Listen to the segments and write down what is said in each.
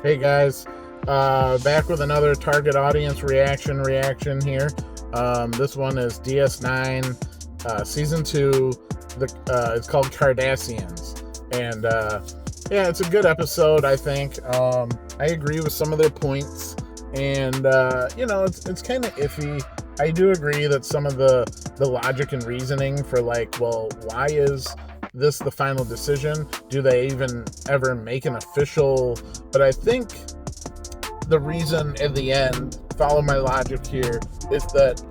Hey guys, back with another target audience reaction here. This one is DS9 Season 2. It's called Cardassians. And yeah, it's a good episode, I think. I agree with some of their points. And, it's kind of iffy. I do agree that some of the logic and reasoning for, like, well, why is this the final decision? Do they even ever make an official? But I think the reason at the end, follow my logic here, is that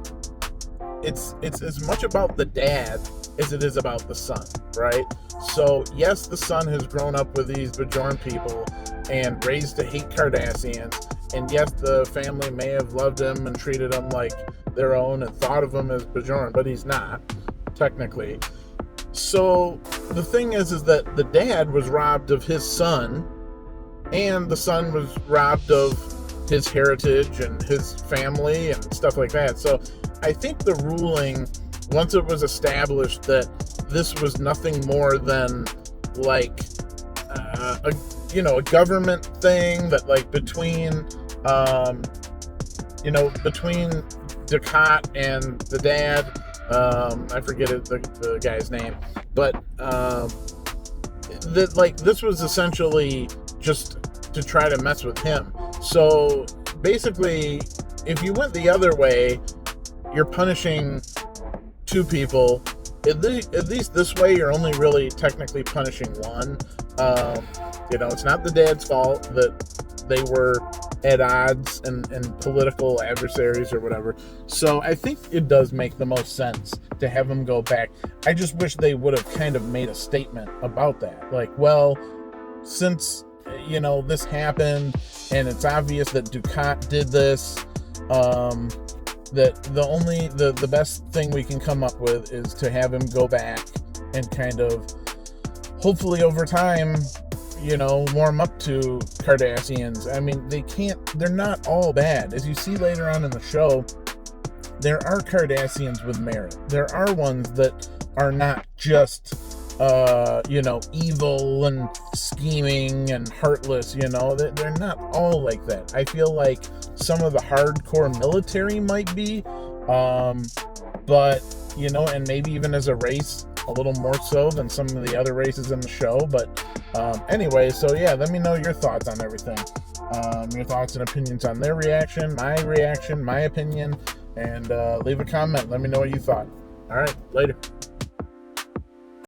it's as much about the dad as it is about the son, right? So yes, the son has grown up with these Bajoran people and raised to hate Cardassians, and yes, the family may have loved him and treated him like their own and thought of him as Bajoran, but he's not, technically. So the thing is that the dad was robbed of his son, and the son was robbed of his heritage and his family and stuff like that. So I think the ruling, once it was established that this was nothing more than like a government thing that, like, between Ducat and the dad, I forget the guy's name, but this was essentially just to try to mess with him. So basically, if you went the other way, you're punishing two people. At least this way, you're only really technically punishing one. It's not the dad's fault that they were at odds and political adversaries or whatever. So I think it does make the most sense to have him go back. I just wish they would have kind of made a statement about that. Like, well, since, this happened and it's obvious that Ducat did this, that the best thing we can come up with is to have him go back and kind of, hopefully over time, warm up to Cardassians. I mean, they're not all bad. As you see later on in the show, there are Cardassians with merit. There are ones that are not just, evil and scheming and heartless, they're not all like that. I feel like some of the hardcore military might be, but, and maybe even as a race, a little more so than some of the other races in the show. But anyway, so yeah, let me know your thoughts on everything. Your thoughts and opinions on their reaction, my opinion, and leave a comment. Let me know what you thought. All right, later.